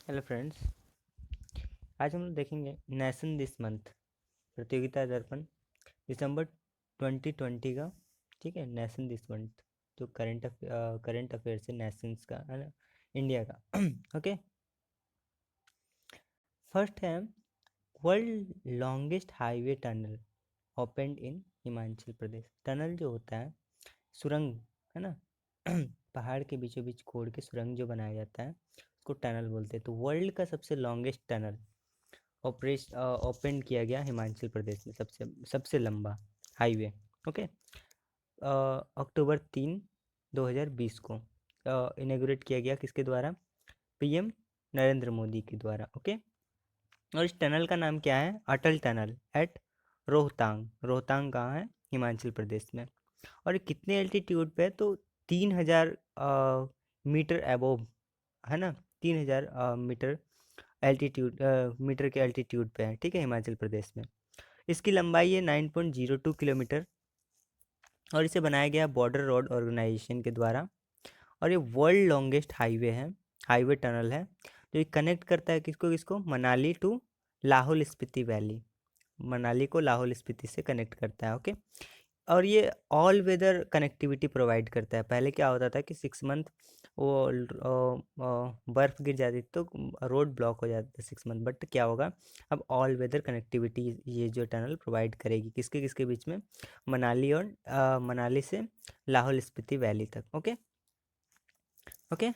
Hello friends, आज हम लोग देखेंगे नेशन दिस मंथ प्रतियोगिता दर्पण दिसंबर 2020 का। ठीक है, नेशन दिस मंथ जो करंट अफेयर से नेशंस का है ना, इंडिया का। ओके, फर्स्ट है world longest highway tunnel opened इन हिमाचल प्रदेश। टनल जो होता है सुरंग, है ना, पहाड़ के बीचों बीच खोद के सुरंग जो बनाया जाता है उसको टनल बोलते हैं। तो वर्ल्ड का सबसे लॉन्गेस्ट टनल ओपन किया गया हिमाचल प्रदेश में, सबसे सबसे लंबा हाईवे। ओके, अक्टूबर 3, 2020 को इनेगोरेट किया गया, किसके द्वारा? पीएम नरेंद्र मोदी के द्वारा। ओके, और इस टनल का नाम क्या है? अटल टनल एट रोहतांग। रोहतांग कहाँ है? हिमाचल प्रदेश में। और ये कितने एल्टीट्यूड पे है? तो 3000 मीटर अबोव, है ना, 3000 मीटर एल्टीट्यूड, मीटर के एल्टीट्यूड पे है। ठीक है, हिमाचल प्रदेश में। इसकी लंबाई है 9.02 किलोमीटर और इसे बनाया गया बॉर्डर रोड ऑर्गेनाइजेशन के द्वारा। और ये वर्ल्ड लॉन्गेस्ट हाईवे है, हाईवे टनल है, जो ये कनेक्ट करता है किसको किसको? Manali to Lahaul Spiti valley. मनाली को लाहौल स्पीति से कनेक्ट करता है। ओके, और ये ऑल वेदर कनेक्टिविटी प्रोवाइड करता है। पहले क्या होता था कि 6 मंथ वो बर्फ़ गिर जाती तो रोड ब्लॉक हो जाता था 6 मंथ, बट क्या होगा अब? ऑल वेदर कनेक्टिविटी ये जो टनल प्रोवाइड करेगी, किसके किसके बीच में? मनाली और मनाली से लाहौल स्पीति वैली तक। ओके ओके,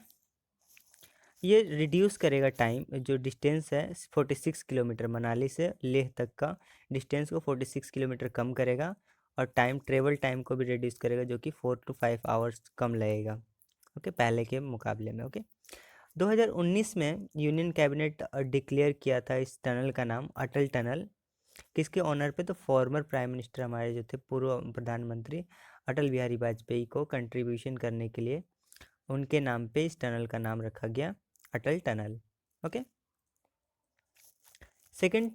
ये रिड्यूस करेगा टाइम, जो डिस्टेंस है 46 किलोमीटर, मनाली से लेह तक का डिस्टेंस को 46 किलोमीटर कम करेगा। और ट्रेवल टाइम को भी रिड्यूस करेगा, जो कि 4 to 5 आवर्स कम लगेगा। ओके, पहले के मुकाबले में। ओके, 2019 में यूनियन कैबिनेट डिक्लेयर किया था इस टनल का नाम अटल टनल। किसके ऑनर पे? तो फॉर्मर प्राइम मिनिस्टर हमारे जो थे, पूर्व प्रधानमंत्री अटल बिहारी वाजपेयी को कंट्रीब्यूशन करने के लिए उनके नाम पे इस टनल का नाम रखा गया अटल टनल। ओके, सेकंड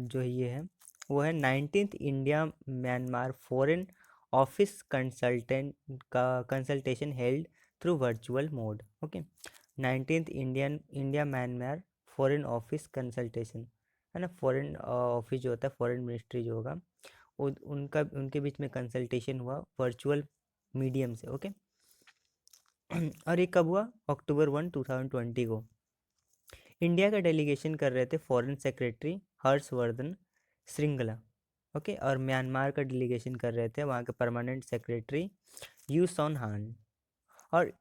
जो ये है वो है 19th India Myanmar foreign office consultation held through virtual mode. Okay, 19th India Myanmar foreign office consultation, है ना, फॉरेन ऑफिस जो होता है, फॉरेन मिनिस्ट्री जो होगा, उनका उनके बीच में कंसल्टेशन हुआ वर्चुअल मीडियम से। ओके, और ये कब हुआ? अक्टूबर 2020 को। इंडिया का डेलीगेशन कर रहे थे foreign secretary Harshvardhan Shringla. Okay, और म्यांमार का डेलीगेशन कर रहे थे वहाँ के परमानेंट सेक्रेटरी यू सॉन हान। और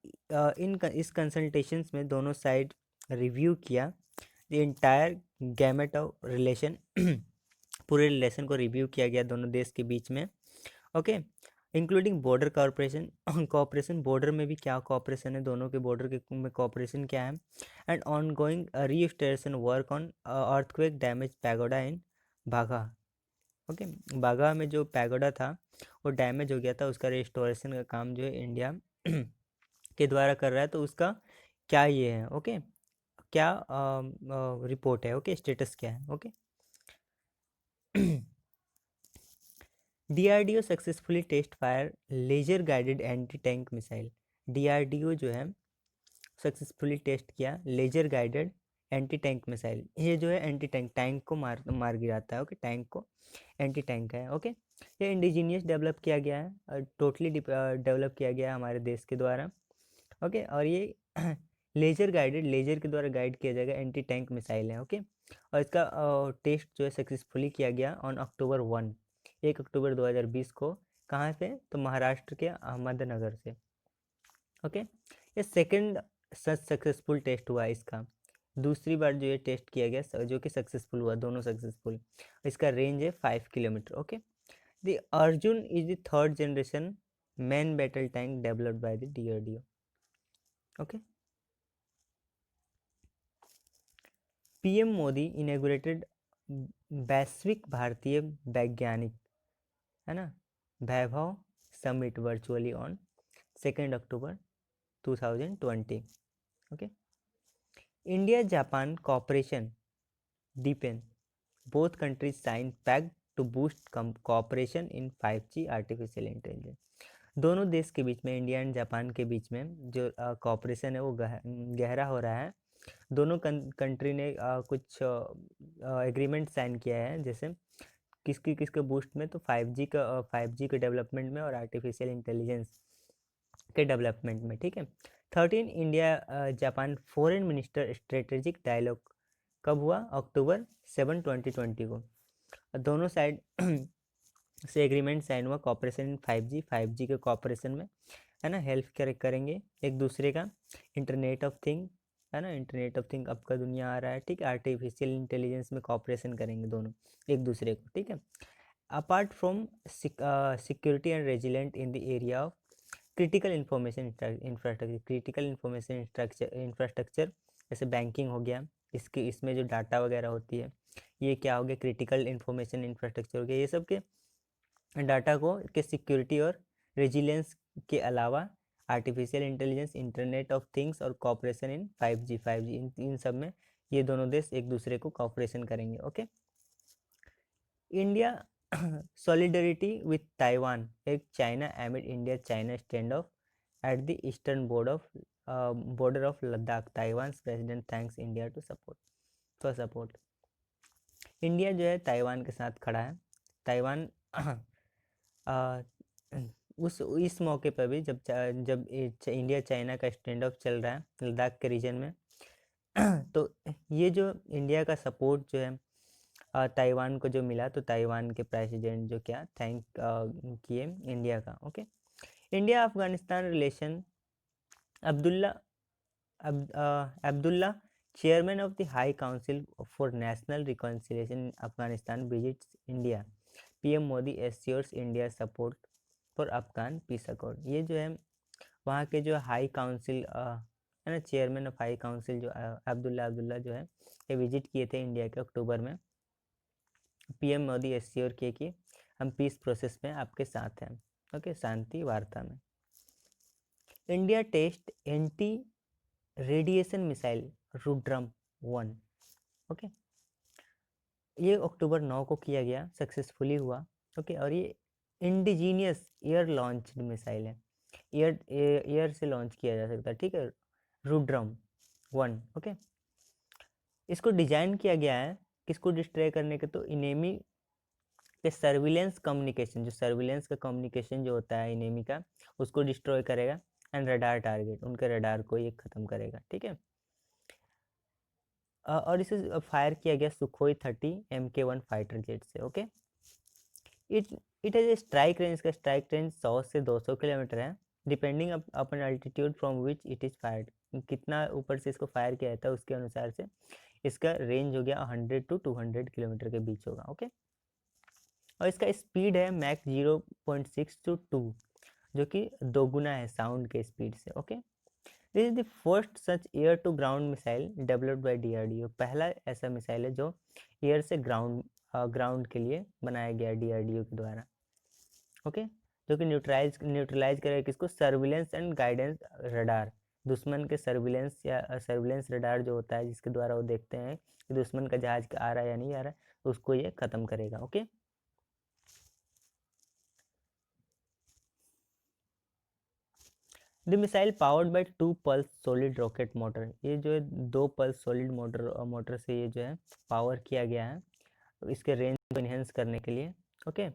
इस कंसल्टेशंस में दोनों साइड रिव्यू किया the entire gamut of relation. पूरे रिलेशन को रिव्यू किया गया दोनों देश के बीच में। Okay, including border cooperation cooperation, border में भी क्या कोऑपरेशन है, दोनों के बॉर्डर के में कोऑपरेशन क्या है। And ongoing restoration work on earthquake damage pagoda in Bagan. Okay, Bagan में जो पैगोडा था वो डैमेज हो गया था, उसका रिस्टोरेशन का काम जो है इंडिया के द्वारा कर रहा है। तो उसका क्या ये है? ओके, क्या रिपोर्ट है? ओके, स्टेटस क्या है? Okay, DRDO successfully test fire laser guided anti tank missile. DRDO जो है सक्सेसफुली टेस्ट किया laser guided anti tank missile. ये जो है एंटी टैंक, टैंक को मार गिराता है। ओके, टैंक को एंटी टैंक है। ओके, ये इंडिजीनियस डेवलप किया गया है, टोटली डेवलप किया गया है हमारे देश के द्वारा। ओके, और ये लेजर गाइडेड, लेजर के द्वारा गाइड किया जाएगा, एंटी टैंक मिसाइल है। ओके, और इसका टेस्ट जो है सक्सेसफुली किया गया ऑन अक्टूबर 1 अक्टूबर 2020 को। कहाँ से? तो महाराष्ट्र के अहमदनगर से। ओके, ये सेकंड सक्सेसफुल टेस्ट हुआ इसका। दूसरी बार जो ये टेस्ट किया गया जो कि सक्सेसफुल हुआ, दोनों सक्सेसफुल। इसका रेंज है 5 kilometre. Okay, the Arjun is the third generation main battle tank developed by the DRDO. Okay, PM Modi inaugurated Vaishwik Bharatiya Vaigyanik, है ना, Vaibhav summit virtually on 2 October 2020। Okay, India Japan cooperation deepen. Both countries signed pact to boost cooperation in 5G artificial intelligence. दोनों देश के बीच में, India and Japan के बीच में जो कॉपरेशन है वो गहरा हो रहा है दोनों कंट्री ने कुछ एग्रीमेंट साइन किया है, जैसे किसकी किसके बूस्ट में, तो 5G के डेवलपमेंट में और आर्टिफिशियल इंटेलिजेंस के डेवलपमेंट में, ठीक है। 13 India Japan foreign minister strategic dialogue कब हुआ? अक्टूबर 7, 2020 को। दोनों साइड से एग्रीमेंट साइन हुआ कॉपरेशन इन 5G के कॉपरेशन में, है ना, हेल्प करेंगे एक दूसरे का। इंटरनेट ऑफ थिंग, है ना, इंटरनेट ऑफ थिंग अब का दुनिया आ रहा है, ठीक है। आर्टिफिशियल इंटेलिजेंस में कॉपरेशन करेंगे दोनों एक दूसरे को, ठीक है। Apart from security and resilient in the area of critical information infrastructure, जैसे बैंकिंग हो गया, इसमें जो डाटा वगैरह होती है, ये क्या हो गया? क्रिटिकल इंफॉर्मेशन इंफ्रास्ट्रक्चर हो गया। ये सब के डाटा को के सिक्योरिटी और रेजिलेंस के अलावा artificial intelligence, internet of things और कॉपरेशन इन 5G इन सब में ये दोनों देश एक दूसरे को कॉपरेशन करेंगे, okay. India solidarity with Taiwan, एक China amid India China stand off at the eastern border of Ladakh, Taiwan president thanks India to support. India जो है ताइवान के साथ खड़ा है। ताइवान उस इस मौके पर भी जब इंडिया चाइना का स्टैंड ऑफ चल रहा है लद्दाख के रीजन में, तो ये जो इंडिया का सपोर्ट जो है ताइवान को जो मिला, तो ताइवान के प्रेसिडेंट जो क्या थैंक किए इंडिया का, okay. India Afghanistan relation, Abdullah Abdullah chairman of the high council for national reconciliation in Afghanistan visits India, PM Modi assures India support for Afghan peace accord. ये जो है वहाँ के जो हाई काउंसिल है ना, चेयरमैन ऑफ हाई काउंसिल जो अब्दुल्ला जो है, ये विजिट किए थे इंडिया के अक्टूबर में। पीएम मोदी एश्योर किए कि हम पीस प्रोसेस में आपके साथ हैं, ओके, शांति वार्ता में। India test anti radiation missile Rudram 1, okay. ये अक्टूबर 9 को किया गया, सक्सेसफुली हुआ, ओके। और ये इंडिजीनियस एयर लॉन्च मिसाइल है, एयर से लॉन्च किया जा सकता है, ठीक है, रुद्रम 1, ओके। इसको डिजाइन किया गया है किसको डिस्ट्रॉय करने के? तो इनेमी के सर्विलेंस कम्युनिकेशन, जो सर्विलेंस का कम्युनिकेशन जो होता है इनेमी का, उसको डिस्ट्रॉय करेगा। एंड रडार टारगेट, उनके रडार को ये खत्म करेगा, ठीक है। और इसे फायर किया गया सुखोई 30 MK1 फाइटर जेट से, okay. It it has a strike range, का स्ट्राइक रेंज 100 से 200 किलोमीटर है, depending upon altitude from which it is fired, कितना ऊपर से इसको फायर किया जाता है उसके अनुसार से इसका रेंज हो गया 100 to 200 किलोमीटर के बीच होगा, ओके। और इसका स्पीड है मैक 0.6 to 2, जो कि दोगुना है साउंड के स्पीड से, okay. This is the first such air to ground missile developed by DRDO, पहला ऐसा मिसाइल है जो एयर से ग्राउंड के लिए बनाया गया डीआरडीओ के द्वारा, ओके। जो कि न्यूट्रलाइज करेगा किसको? सर्विलेंस एंड गाइडेंस रडार, दुश्मन के सर्विलेंस या सर्विलेंस रडार जो होता है जिसके द्वारा वो देखते हैं कि दुश्मन का जहाज आ रहा है या नहीं आ रहा है, उसको ये खत्म करेगा, okay. The missile powered by 2 pulse solid rocket motor, ये जो है 2 पल्स सॉलिड मोटर से ये जो है पावर किया गया है, तो इसके रेंज को इनहेंस करने के लिए, okay.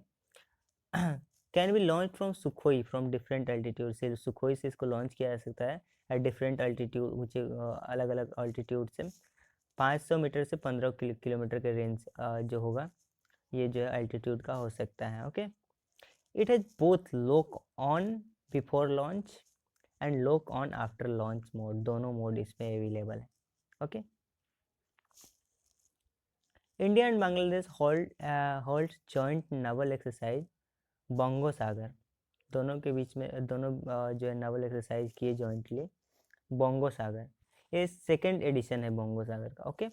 Can be launch from Sukhoi from different altitude, से सुखोई से इसको लॉन्च किया जा सकता है एट डिफरेंट अल्टीट्यूड, ऊँचे अलग अलग अल्टीट्यूड से 500 मीटर से 15 किलोमीटर के रेंज जो होगा ये जो है अल्टीट्यूड का हो सकता है, okay. It has both lock on before launch and lock on after launch mode, दोनों मोड इसमें अवेलेबल है, okay. India and Bangladesh hold joint naval exercise Bongo Sagar, दोनों के बीच में दोनों जो है नावल एक्सरसाइज किए जॉइंटली बंगो सागर, ये सेकेंड एडिशन है बंगो सागर का, ओके।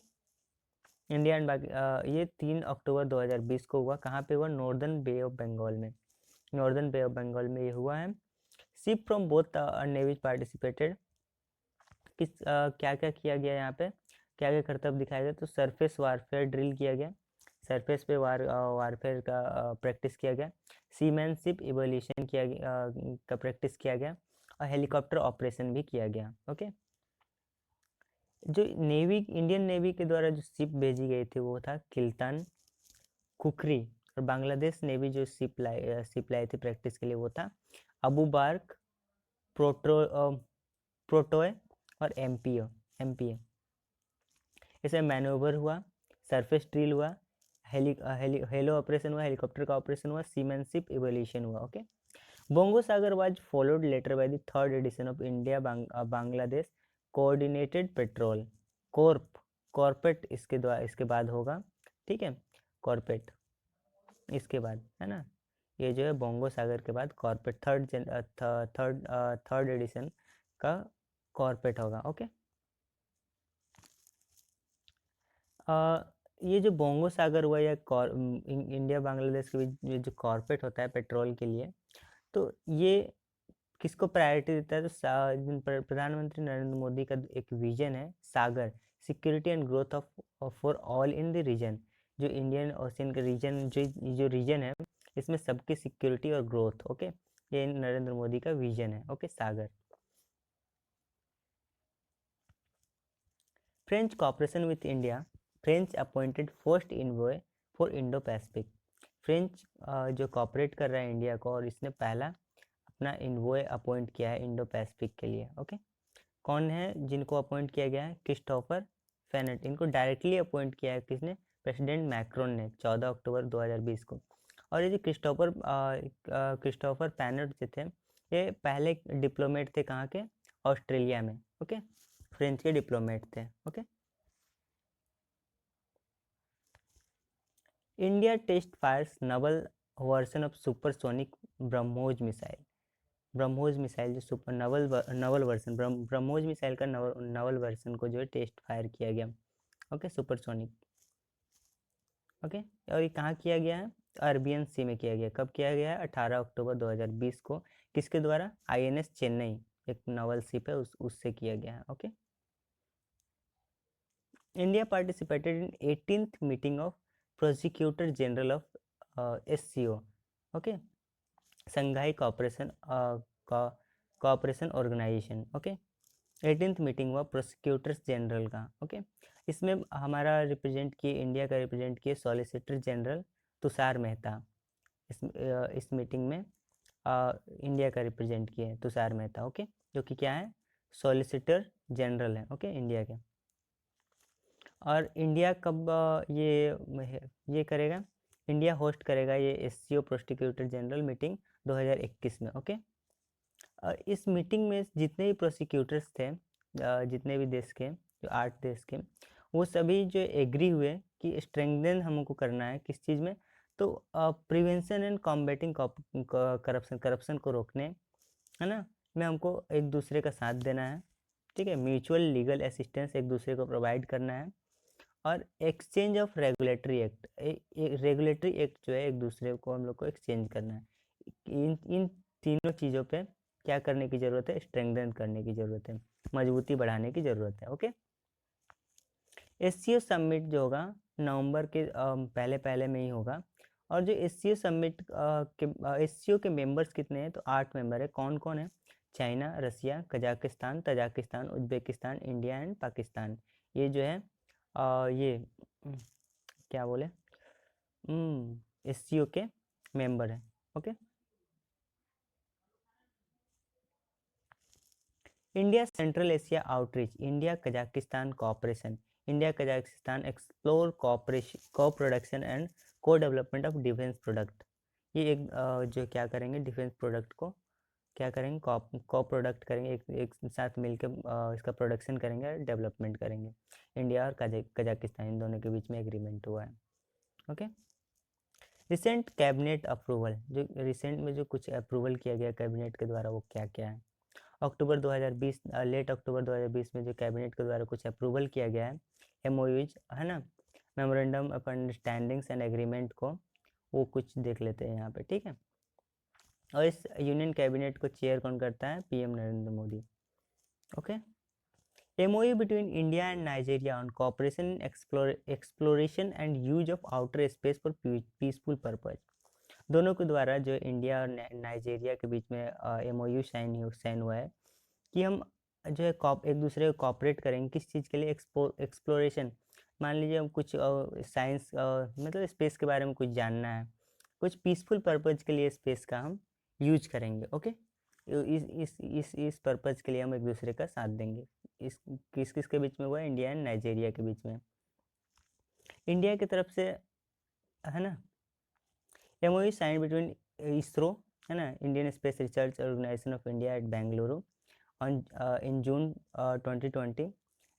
इंडिया एंड ये 3 अक्टूबर 2020 को हुआ, कहाँ पे हुआ? नॉर्दर्न बे ऑफ बंगाल में, नॉर्दर्न बे ऑफ बंगाल में ये हुआ है। Ship from both navies participated, क्या क्या किया गया यहाँ पे, क्या क्या करतब दिखाया गया? तो सरफेस वारफेयर ड्रिल किया गया, सरफेस पे वारफेयर का प्रैक्टिस किया गया, सीमैनशिप इवोल्यूशन किया गया का प्रैक्टिस किया गया, और हेलीकॉप्टर ऑपरेशन भी किया गया, ओके। जो नेवी, इंडियन नेवी के द्वारा जो शिप भेजी गई थी वो था किल्तान, खुखरी, और बांग्लादेश नेवी जो शिप लाई थी प्रैक्टिस के लिए वो था अबू बार्क, प्रोटोए और एमपीए। इसमें मैनोवर हुआ, सरफेस ड्रिल हुआ, हेलो ऑपरेशन हुआ, हेलीकॉप्टर का ऑपरेशन हुआ, सीमैनशिप इवोल्यूशन हुआ। Okay, Bongo Sagar was followed later by the third edition of India Bangladesh coordinated patrol CORPAT इसके बाद होगा, ठीक है, कॉर्पेट इसके बाद, है ना, ये जो है बोंगो सागर के बाद कॉर्पेट थर्ड एडिशन का कॉर्पेट होगा। ओके, ये जो बोंगो सागर हुआ या इंडिया बांग्लादेश के बीच ये जो कॉर्पेट होता है पेट्रोल के लिए, तो ये किसको प्रायोरिटी देता है? तो प्रधानमंत्री नरेंद्र मोदी का एक विजन है Sagar, security and growth of for all in the region. जो इंडियन ओशियन का रीजन, जो रीजन है इसमें सबकी सिक्योरिटी और ग्रोथ। ओके, ये नरेंद्र मोदी का विजन है। Okay, Sagar. French cooperation with India, French appointed first envoy for Indo Pacific. French जो कॉपरेट कर रहा है इंडिया को, और इसने पहला अपना इनवॉय अपॉइंट किया है इंडो पैसिफिक के लिए। ओके, कौन है जिनको अपॉइंट किया गया है? क्रिस्टोफर फेनेट। इनको डायरेक्टली अपॉइंट किया है किसने? प्रेसिडेंट मैक्रोन ने 14 अक्टूबर 2020 को। और ये जो क्रिस्टोफर पैनेट जो थे, ये पहले डिप्लोमेट थे कहाँ के? ऑस्ट्रेलिया में। ओके, फ्रेंच के डिप्लोमेट थे। Okay, India test fires naval version of supersonic BrahMos missile. BrahMos missile जो super naval version, BrahMos missile का नवल वर्जन को जो है टेस्ट फायर किया गया। Okay, supersonic. ओके, और ये कहाँ किया गया है? अरबियन सी में किया गया। कब किया गया है? 18 अक्टूबर 2020 को। किसके द्वारा? आईएनएस चेन्नई, एक नवल शिप है, उससे किया गया है। Okay, India participated in 18th meeting of prosecutor general of SCO. Okay, Shanghai cooperation organisation. Okay, 18th meeting हुआ प्रोसिक्यूटर्स जनरल का। ओके, इसमें हमारा रिप्रेजेंट किए, इंडिया का रिप्रेजेंट किए सॉलिसिटर जनरल तुषार मेहता। इस मीटिंग में इंडिया का रिप्रेजेंट किए तुषार मेहता। ओके, जो कि क्या है? सॉलिसिटर जनरल है। ओके, इंडिया के। और इंडिया कब ये करेगा? इंडिया होस्ट करेगा ये एससीओ प्रोसिक्यूटर जनरल मीटिंग 2021 में। ओके, इस मीटिंग में जितने भी प्रोसिक्यूटर्स थे, जितने भी देश के, जो 8 देश के, वो सभी जो एग्री हुए कि स्ट्रेंथन हमको करना है किस चीज़ में? तो प्रिवेंशन एंड कॉम्बैटिंग करप्शन को रोकने, है ना, में हमको एक दूसरे का साथ देना है। ठीक है, म्यूचुअल लीगल असिस्टेंस एक दूसरे को प्रोवाइड करना है, और exchange of regulatory act, regulatory act जो है एक दूसरे को हम लोग को एक्सचेंज करना है। इन तीनों चीज़ों पे क्या करने की ज़रूरत है? स्ट्रेंथन करने की ज़रूरत है, मजबूती बढ़ाने की ज़रूरत है। ओके, एससीओ समिट जो होगा नवंबर के पहले में ही होगा। और जो एससीओ समिट के एससीओ के मेंबर्स कितने हैं? तो 8 मेंबर है। कौन कौन है? China, Russia, Kazakhstan, Tajikistan, Uzbekistan, India and Pakistan. ये जो है ये क्या बोले, एससीओ के मेंबर है। Okay, India central Asia outreach, India Kazakhstan cooperation, India Kazakhstan explore को प्रोडक्शन एंड को डेवलपमेंट ऑफ डिफेंस प्रोडक्ट। ये एक जो क्या करेंगे, डिफेंस प्रोडक्ट को क्या करेंगे? को प्रोडक्ट करेंगे, एक साथ मिलकर इसका प्रोडक्शन करेंगे, डेवलपमेंट करेंगे। इंडिया और कजाकिस्तान इन दोनों के बीच में एग्रीमेंट हुआ है। ओके, रिसेंट कैबिनेट अप्रूवल, जो रिसेंट में जो कुछ अप्रूवल किया गया कैबिनेट के द्वारा वो क्या क्या है? अक्टूबर 2020, लेट अक्टूबर 2020 में जो कैबिनेट के द्वारा कुछ अप्रूवल किया गया है, एमओयूज, है ना, memorandum of understandings and agreement को, वो कुछ देख लेते हैं यहाँ पे। ठीक है, और इस यूनियन कैबिनेट को चेयर कौन करता है? PM Narendra Modi. Okay, MOU between India and Nigeria on cooperation in exploration and use of outer space for peaceful purpose। दोनों के द्वारा जो इंडिया और नाइजीरिया के बीच में MOU साइन हुआ है कि हम जो है एक दूसरे को कॉपरेट करेंगे किस चीज़ के लिए, एक्सप्लोरेशन। मान लीजिए हम कुछ साइंस मतलब स्पेस के बारे में कुछ जानना है, कुछ पीसफुल पर्पज़ के लिए स्पेस का हम यूज करेंगे। ओके, इस पर्पज़ के लिए हम एक दूसरे का साथ देंगे। इस किस किस के बीच में हुआ है, इंडिया एंड नाइजीरिया के बीच में। इंडिया की तरफ से है ना, MOU साइन बिटवीन इसरो, है ना, Indian space research organisation of India at Bengaluru on in June 2020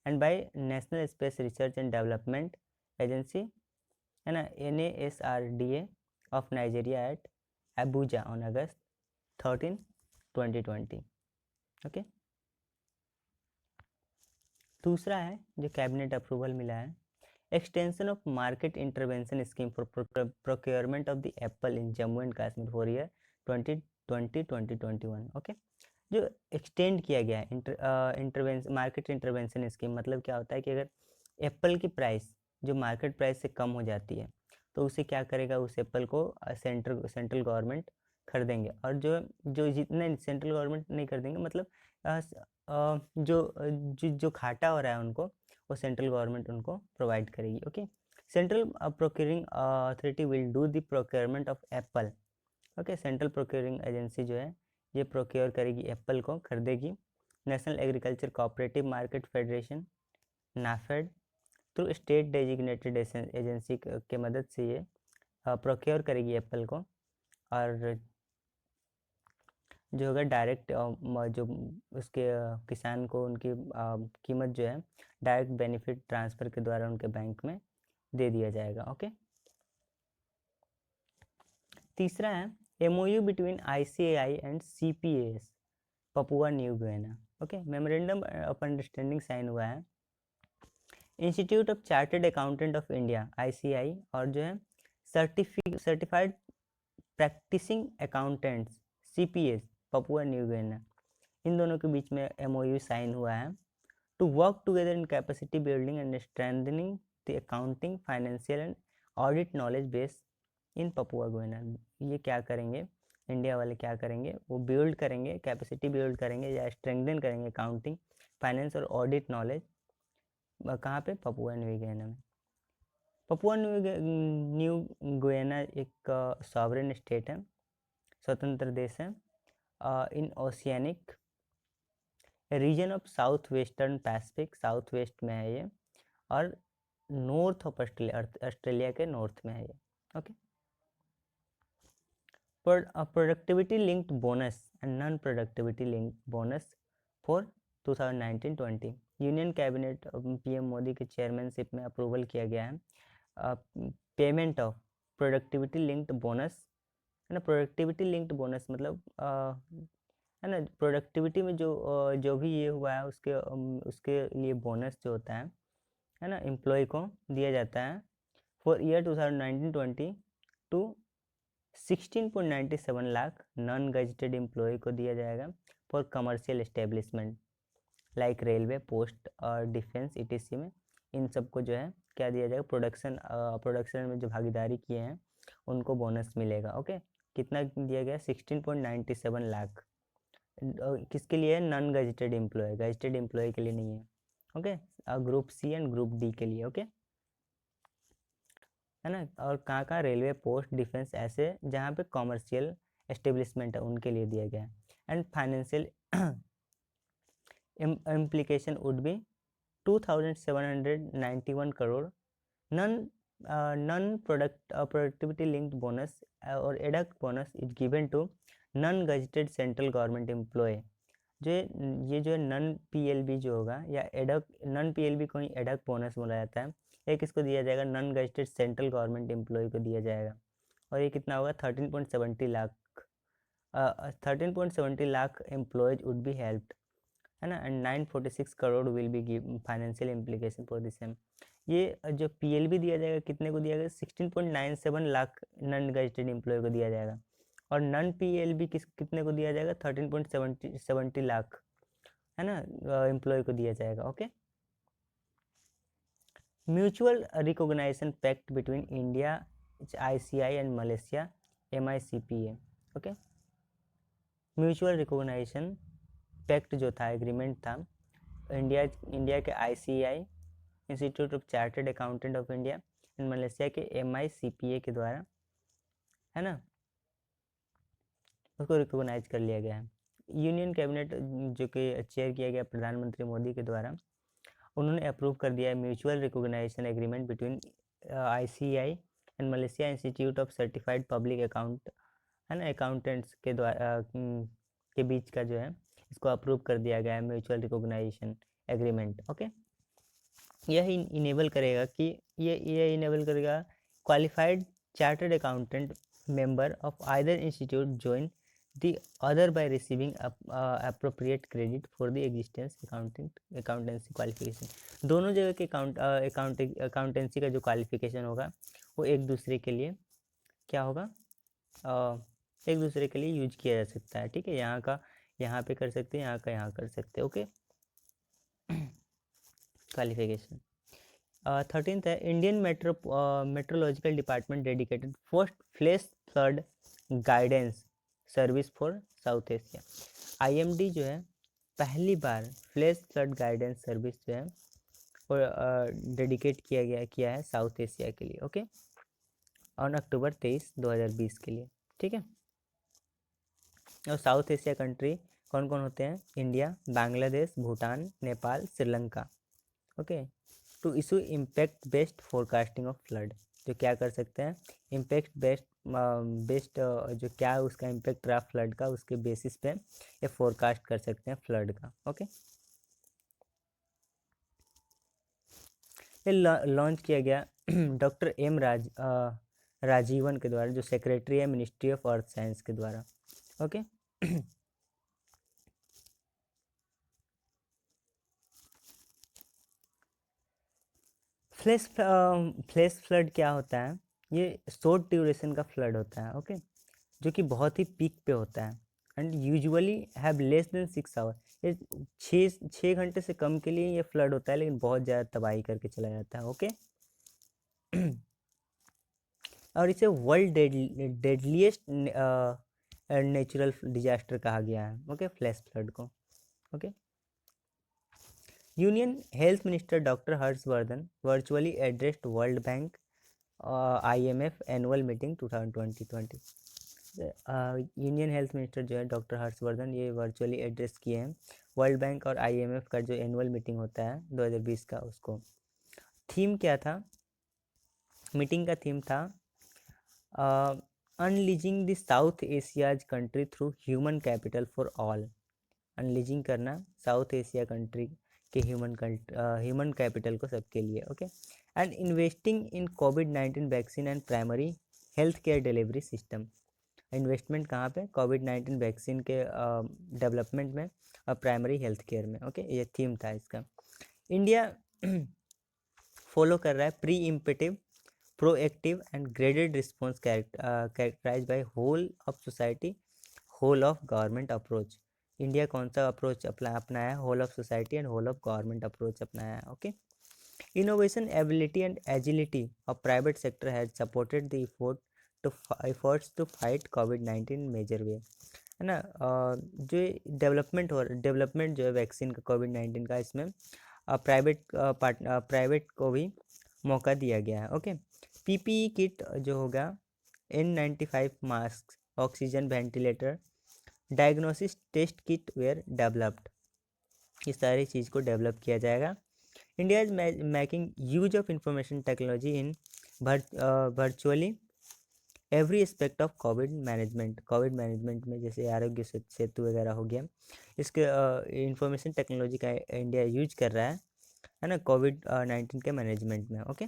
and by National Space Research and Development Agency, है ना, NASRDA of Nigeria at Abuja on August 13, 2020। Okay, दूसरा है जो कैबिनेट अप्रूवल मिला है, extension of market intervention scheme for procurement of the apple in Jammu and Kashmir for year 2020-2021। Okay, जो extend किया गया है मार्केट इंटरवेंशन स्कीम, मतलब क्या होता है कि अगर एप्पल की प्राइस जो मार्केट प्राइस से कम हो जाती है तो उसे क्या करेगा, उस एप्पल को सेंट्रल गवर्नमेंट खरीदेंगे, और जो जितने सेंट्रल गवर्नमेंट नहीं खरीदेंगे, मतलब जो घाटा हो रहा है उनको, वो सेंट्रल गवर्नमेंट उनको प्रोवाइड करेगी। Okay, central procuring authority will do the procurement of Apple. Okay, central procuring agency जो है ये प्रोक्योर करेगी, एप्पल को खरीदेगी। National agriculture cooperative market federation NAFED through state designated agency के मदद से ये प्रोक्योर करेगी एप्पल को, और जो होगा डायरेक्ट जो उसके किसान को उनकी कीमत जो है डायरेक्ट बेनिफिट ट्रांसफ़र के द्वारा उनके बैंक में दे दिया जाएगा। ओके, तीसरा है MOU between ICAI and CPAS Papua New Guinea. Okay, memorandum of understanding sign हुआ है institute of chartered accountant of India ICAI और जो है certified practising accountants CPAS Papua New Guinea, इन दोनों के बीच में MOU साइन हुआ है to work together in capacity building and strengthening the accounting financial and audit knowledge base in Papua Guinea. ये क्या करेंगे, इंडिया वाले क्या करेंगे, वो बिल्ड करेंगे, कैपेसिटी बिल्ड करेंगे या स्ट्रेंथन करेंगे अकाउंटिंग, फाइनेंस और ऑडिट नॉलेज, कहाँ पे, पपुआ न्यू गिनिया में। पपुआ न्यू गिनिया एक सॉवरेन स्टेट है, स्वतंत्र देश है in oceanic region of south western Pacific, south west में है ये, और नॉर्थ ऑफ ऑस्ट्रेलिया के नॉर्थ में है ये। Okay, productivity linked bonus and non productivity linked bonus for 2019-20 union cabinet PM Modi के चेयरमैनशिप में अप्रूवल किया गया है payment of productivity linked bonus, है ना। प्रोडक्टिविटी लिंक्ड बोनस मतलब है ना, प्रोडक्टिविटी में जो भी ये हुआ है उसके लिए बोनस जो होता है ना, एम्प्लॉय को दिया जाता है for year 2019-20 to 16.97 lakh non gazetted employ को दिया जाएगा for commercial establishment like railway, post और डिफेंस ETC में। इन सबको जो है क्या दिया जाएगा, प्रोडक्शन में जो भागीदारी किए हैं उनको बोनस मिलेगा। ओके, कितना दिया गया, 16.97 लाख, किसके लिए है, non gazetted employ, gazetted employ के लिए नहीं है। Okay, group C and group D के लिए। ओके, है ना, और कहाँ कहाँ, रेलवे, पोस्ट, डिफेंस, ऐसे जहाँ पे कॉमर्शियल एस्टेब्लिशमेंट है उनके लिए दिया गया है। And financial implication would be 2,791 crore productivity linked bonus or deduct bonus is given to non gazetted central government employee। ये जो नॉन PLB जो होगा या नॉन PLB को ही एडक बोनस बोला जाता है, ये किसको दिया जाएगा, non gazetted central government employ को दिया जाएगा, और ये कितना होगा, 13.70 lakh 13.70 lakh employees would be helped, है ना, and 946 crore will be give financial implication for this same. ये जो PLB दिया जाएगा कितने को दिया जाएगा, 16.97 लाख नॉन गजेटेड एम्प्लॉय को दिया जाएगा, और नॉन PLB कितने को दिया जाएगा, 13.70 लाख, है ना, एम्प्लॉय को दिया जाएगा। Okay, mutual recognition pact between India ICI and Malaysia MICPA। Okay, mutual recognition pact जो था, एग्रीमेंट था इंडिया इंडिया के ICAI institute of chartered accountant of India and Malaysia के MICPA के द्वारा, है ना, उसको रिकॉग्नाइज कर लिया गया है। यूनियन कैबिनेट जो कि चेयर किया गया प्रधानमंत्री मोदी के द्वारा, उन्होंने अप्रूव कर दिया है mutual recognition agreement between ICAI and Malaysia institute of certified public account, है ना, अकाउंटेंट्स के द्वारा के बीच का जो है इसको अप्रूव कर दिया गया है म्यूचुअल रिकॉग्नाइजेशन एग्रीमेंट। ओके, यह इनेबल करेगा कि ये इनेबल करेगा qualified chartered accountant member of either institute join the other by receiving appropriate credit for the existence accountancy qualification. दोनों जगह के अकाउंटेंसी का जो क्वालिफिकेशन होगा वो एक दूसरे के लिए क्या होगा, एक दूसरे के लिए यूज किया जा सकता है। ठीक है, यहाँ का यहाँ पे कर सकते हैं, यहाँ का यहाँ कर सकते हैं। Okay, qualification. 13th है Indian metrological department dedicated first flash flood guidance service for South Asia. IMD जो है पहली बार फ्लैश फ्लड गाइडेंस सर्विस जो है और डेडिकेट किया है साउथ एशिया के लिए। ओके, ऑन अक्टूबर 23, 2020 के लिए। ठीक है, और साउथ एशिया कंट्री कौन कौन होते हैं? India, Bangladesh, Bhutan, Nepal, Sri Lanka. Okay, to issue impact based forecasting of flood, जो क्या कर सकते हैं, इम्पैक्ट बेस्ड जो क्या उसका इम्पैक्ट रहा फ्लड का, उसके बेसिस पे ये फोरकास्ट कर सकते हैं फ्लड का। ओके, ये लॉन्च किया गया डॉक्टर M राजीवन के द्वारा, जो सेक्रेटरी है मिनिस्ट्री ऑफ अर्थ साइंस के द्वारा। ओके, फ्लैश फ्लड क्या होता है? ये शॉर्ट ड्यूरेशन का फ्लड होता है। ओके, जो कि बहुत ही पीक पे होता है and usually have less than 6 hour. ये 6 घंटे से कम के लिए ये फ्लड होता है, लेकिन बहुत ज़्यादा तबाही करके चला जाता है। ओके, और इसे वर्ल्ड डेडलीस्ट नेचुरल डिजास्टर कहा गया है। ओके, फ्लैश फ्लड को। Okay, union health minister doctor Harshvardhan virtually addressed world bank IMF annual meeting 2020। Union health minister जो है डॉक्टर हर्षवर्धन, ये वर्चुअली एड्रेस किए हैं वर्ल्ड बैंक और IMF का जो एनुअल मीटिंग होता है 2020 का, उसको। थीम क्या था? मीटिंग का थीम था unleashing the south Asia's country through human capital for all. Unleashing करना साउथ एशिया कंट्री के ह्यूमन कैपिटल को सबके लिए। Okay, and investing in COVID-19 vaccine and primary health care delivery system. Investment कहाँ पे? COVID-19 vaccine के development में और प्राइमरी हेल्थ केयर में। ओके, ये थीम था इसका। इंडिया फॉलो कर रहा है preemptive, proactive and graded response characterise by whole of society, whole of government approach. India कौन सा अप्रोच अपनाया है? Whole of society and whole of government approach अपनाया है। Okay, innovation, ability and agility of private sector has supported the efforts to fight COVID-19 major way, है ना। जो development जो है वैक्सीन का COVID-19 का, इसमें प्राइवेट को भी मौका दिया गया है। ओके, PPE किट जो होगा, N95 mask, oxygen ventilator, diagnosis test kit were developed, इस सारी चीज़ को डेवलप किया जाएगा। India is making use of information technology in virtually every aspect of covid management में, जैसे आरोग्य सेतु वगैरह हो गया, इसके इंफॉर्मेशन टेक्नोलॉजी का इंडिया यूज कर रहा है ना, COVID-19 के मैनेजमेंट में। Okay,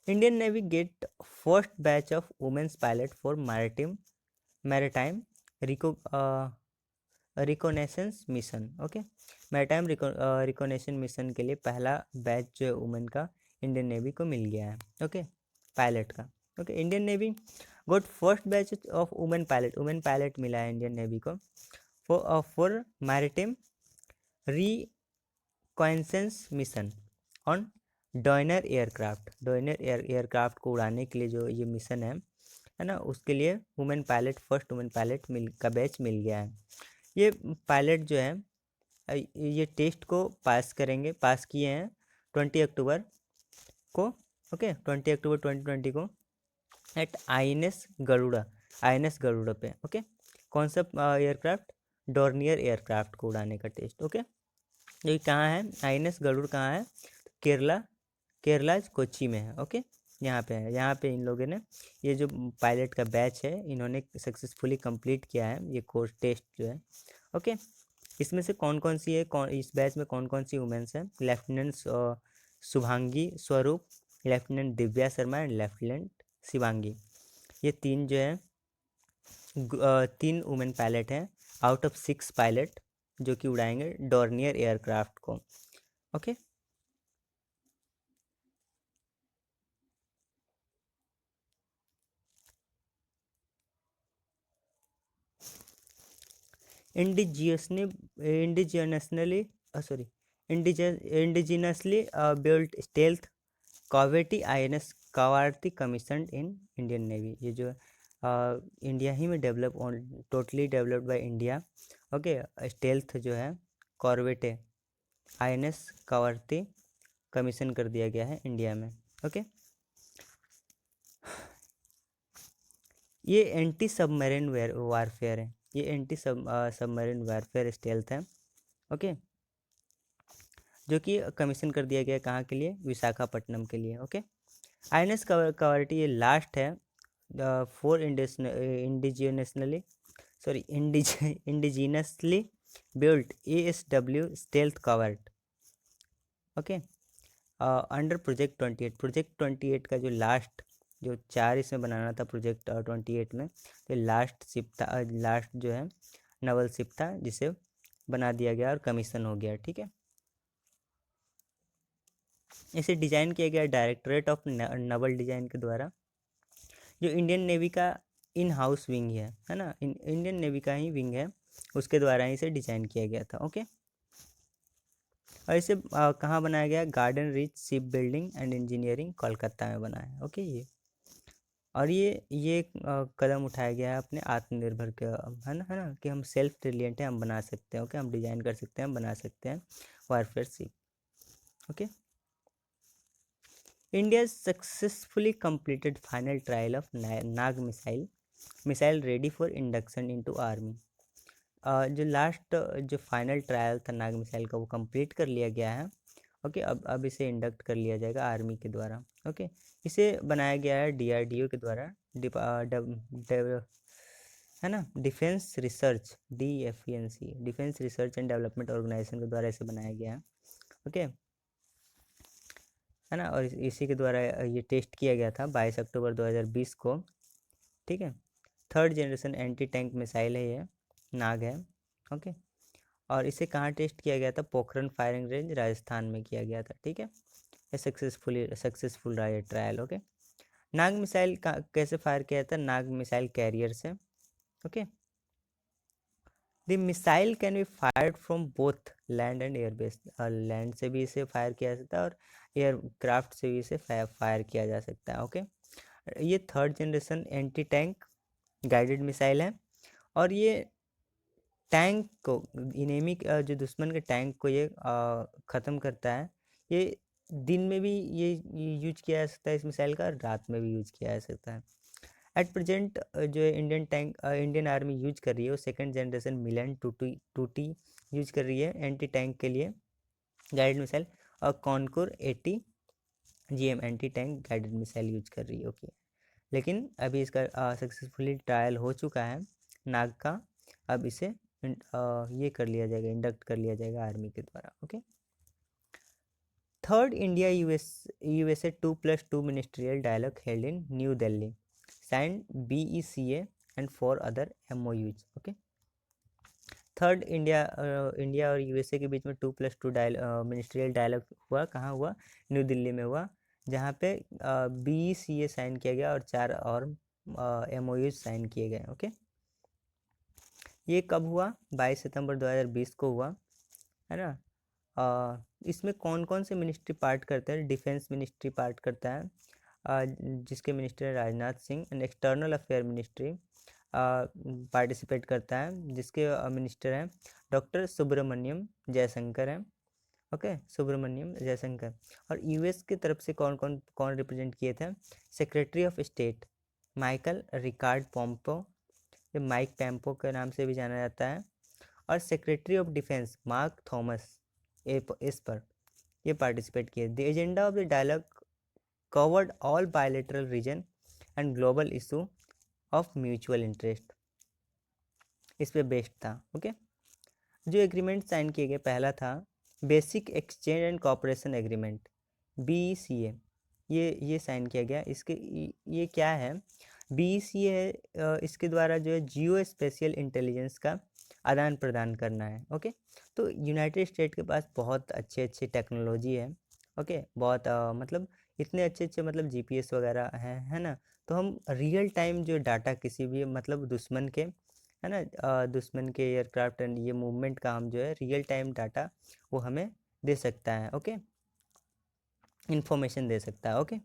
Indian navy get first batch of women's pilot for maritime reconnaissance mission. Okay, maritime रिकोनेशन mission के लिए पहला बैच जो है वुमेन का इंडियन नेवी को मिल गया है। ओके, पायलट का। Okay, Indian navy got first batch of women pilot मिला है इंडियन नेवी को for maritime reconnaissance mission on Dornier aircraft को उड़ाने के लिए जो ये मिशन है ना, उसके लिए फर्स्ट वुमेन पायलट का बैच मिल गया है। ये पायलट जो है ये टेस्ट को पास करेंगे, पास किए हैं 20 अक्टूबर को, ओके 20 अक्टूबर 2020 को at I N S Garuda पे, ओके। कौन सा एयरक्राफ्ट? डॉर्नियर एयरक्राफ्ट को उड़ाने का टेस्ट, ओके। ये कहाँ है? आई.एन.एस गरुड़ कहाँ है? केरला, केरला कोच्चि में है, ओके। यहाँ पे है, यहाँ पे इन लोगों ने ये जो पायलट का बैच है इन्होंने सक्सेसफुली कंप्लीट किया है ये कोर्स टेस्ट जो है, ओके। इसमें से कौन कौन सी है, कौन इस बैच में कौन कौन सी वुमेन्स हैं? Lieutenant Shubhangi Swarup, lieutenant Divya Sharma and lieutenant Shivangi. ये तीन जो है 3 वुमेन पायलट हैं आउट ऑफ 6 पायलट जो कि उड़ाएंगे डॉर्नियर एयरक्राफ्ट को, okay. Indigenously indigenously sorry indigenously built stealth corvette INS Kavaratti commission in Indian navy. ये जो इंडिया ही में develop totally developed by India, okay. Stealth जो है कॉर्वेटे आई.एन.एस कवारती कमीशन कर दिया गया है इंडिया में, ओके। ये एंटी सबमरीन वारफेयर है, ये एंटी सबमरीन वारफेयर स्टेल्थ है, ओके। जो कि कमीशन कर दिया गया कहाँ के लिए? विशाखापट्टनम के लिए, ओके। आई.एन.एस कवारटी ये लास्ट है four indigenously sorry indigenously built ASW stealth covert, okay. Under project 28, project 28 का जो लास्ट जो 4 इसमें बनाना था प्रोजेक्ट 28 में, तो लास्ट शिप था, लास्ट जो है नवल शिप था जिसे बना दिया गया और कमीशन हो गया, ठीक है। इसे डिज़ाइन किया गया डायरेक्टरेट ऑफ नवल डिज़ाइन के द्वारा, जो इंडियन नेवी का इन हाउस विंग है ना, इंडियन नेवी का ही विंग है, उसके द्वारा ही इसे डिज़ाइन किया गया था, ओके। और इसे कहाँ बनाया गया? Garden rich ship building and engineering Kolkata में बना है, ओके। और ये कदम उठाया गया है अपने आत्मनिर्भर के, है ना कि हम सेल्फ रिलिएंट है, हम बना सकते हैं, ओके। हम डिज़ाइन कर सकते हैं, हम बना सकते हैं warfare ship, okay. India successfully completed final trial of Nag missile ready for induction into army. जो लास्ट जो फाइनल ट्रायल था नाग मिसाइल का वो कंप्लीट कर लिया गया है, ओके। अब इसे इंडक्ट कर लिया जाएगा आर्मी के द्वारा, ओके। इसे बनाया गया है DRDO के द्वारा, है ना, defence research DFENC defence research and development organisation के द्वारा इसे बनाया गया है, ओके, है ना। और इसी के द्वारा ये टेस्ट किया गया था 22 अक्टूबर 2020 को, ठीक है। Third generation anti tank missile है ये, नाग है, ओके। और इसे कहाँ टेस्ट किया गया था? पोखरन फायरिंग रेंज राजस्थान में किया गया था, ठीक है। ये सक्सेसफुल रहा ये ट्रायल, ओके। नाग मिसाइल का कैसे फायर किया था? नाग मिसाइल कैरियर से, okay. The missile can be fired from both land and airbase, land से भी इसे फायर किया जा सकता है और एयरक्राफ्ट से भी इसे फायर किया जा सकता है, ओके। ये third generation anti tank guided missile है और ये टैंक को इनेमी जो दुश्मन के टैंक को ये ख़त्म करता है। ये दिन में भी ये यूज किया जा सकता है इस मिसाइल का, और रात में भी यूज किया जा सकता है। एट प्रेजेंट जो इंडियन आर्मी यूज कर रही है वो सेकंड जनरेशन मिलन 2T यूज कर रही है एंटी टैंक के लिए गाइडेड मिसाइल, और Concor 80 GM anti tank guided missile use कर रही है, ओके। लेकिन अभी इसका सक्सेसफुली ट्रायल हो चुका है नाग का, अब इसे ये कर लिया जाएगा, इंडक्ट कर लिया जाएगा आर्मी के द्वारा, okay. Third India USA 2+2 ministerial dialogue held in New Delhi, signed BECA and 4 other MOUs, okay. Third India और USA के बीच में 2+2 मिनिस्ट्रियल डायलॉग हुआ, कहाँ हुआ? न्यू दिल्ली में हुआ, जहाँ पे BECA साइन किया गया और 4 और MOUs साइन किए गए, ओके। ये कब हुआ? 22 सितंबर 2020 को हुआ, है ना। इसमें कौन कौन से मिनिस्ट्री पार्ट करते हैं? डिफेंस मिनिस्ट्री पार्ट करता है, जिसके मिनिस्टर है Rajnath Singh, and external affair ministry participate करता है, जिसके मिनिस्टर हैं डॉक्टर सुब्रमण्यम जयशंकर हैं। ओके, सुब्रमण्यम जयशंकर। और यूएस की तरफ से कौन कौन कौन रिप्रेजेंट किए थे? Secretary of state Michael Richard Pompeo, ये माइक पेम्पो के नाम से भी जाना जाता है। और secretary of defence Mark Thomas, इस पर ये पार्टिसिपेट किए। The agenda of the dialogue covered all bilateral region and global issue of mutual interest, इस पे बेस्ड था। ओके, जो एग्रीमेंट साइन किए गए, पहला था basic exchange and cooperation agreement, BECA, ये साइन किया गया। इसके ये क्या है? BECA है, इसके द्वारा जो है जियो स्पेशियल इंटेलिजेंस का आदान प्रदान करना है। ओके, तो यूनाइटेड स्टेट के पास बहुत अच्छे अच्छे टेक्नोलॉजी है। ओके, बहुत मतलब इतने अच्छे अच्छे मतलब GPS वगैरह हैं, है ना। तो हम रियल टाइम जो डाटा किसी भी मतलब दुश्मन के, है ना, दुश्मन के एयरक्राफ्ट एंड ये मूवमेंट का हम जो है रियल टाइम डाटा वो हमें दे सकता है। ओके, इंफॉर्मेशन दे सकता है। ओके,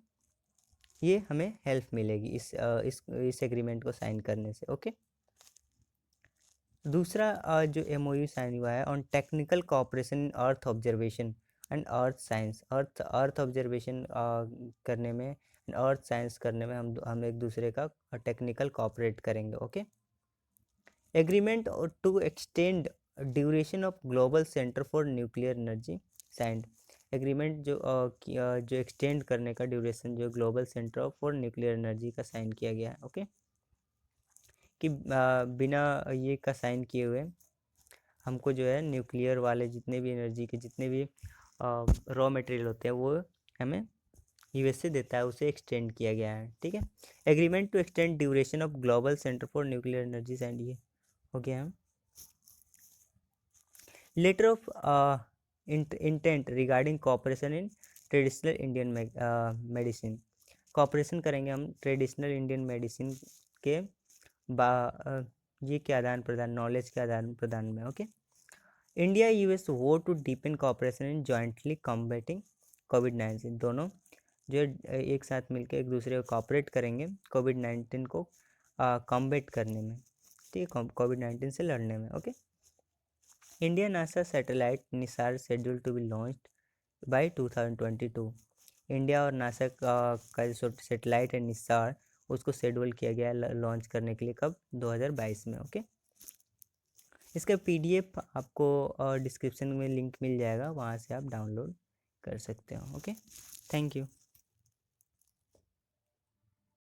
ये हमें हेल्प मिलेगी इस एग्रीमेंट को साइन करने से। ओके, दूसरा जो MOU साइन हुआ है on technical cooperation in earth observation and earth science, earth observation करने में, अर्थ साइंस करने में हम एक दूसरे का टेक्निकल कोऑपरेट करेंगे। Okay, agreement to extend duration of global centre for nuclear energy signed, agreement जो एक्सटेंड करने का ड्यूरेशन जो global centre for nuclear energy का साइन किया गया है। ओके, कि बिना ये का साइन किए हुए हमको जो है न्यूक्लियर वाले जितने भी एनर्जी के जितने भी रॉ मटेरियल होते हैं वो हमें USA देता है, उसे एक्सटेंड किया गया है। ठीक है, agreement to extend duration of global centre for nuclear energy signed, ये हो गया है। Letter of intent regarding cooperation in traditional Indian medicine, cooperation करेंगे हम ट्रेडिशनल इंडियन मेडिसिन के ये के आदान प्रदान, नॉलेज के आदान प्रदान में। Okay, India US vow to deepen cooperation in jointly combating COVID-19, दोनों जो एक साथ मिलकर एक दूसरे को कॉपरेट करेंगे COVID-19 को कॉम्बैट करने में। ठीक है, COVID-19 से लड़ने में। Okay, India NASA satellite NISAR schedule to be launched by 2022, India और नासा का जो सैटेलाइट है निसार, उसको शेड्यूल किया गया है लॉन्च करने के लिए, कब? 2022 में। ओके, इसका PDF आपको डिस्क्रिप्शन में लिंक मिल जाएगा, वहाँ से आप डाउनलोड कर सकते हो। Okay, thank you.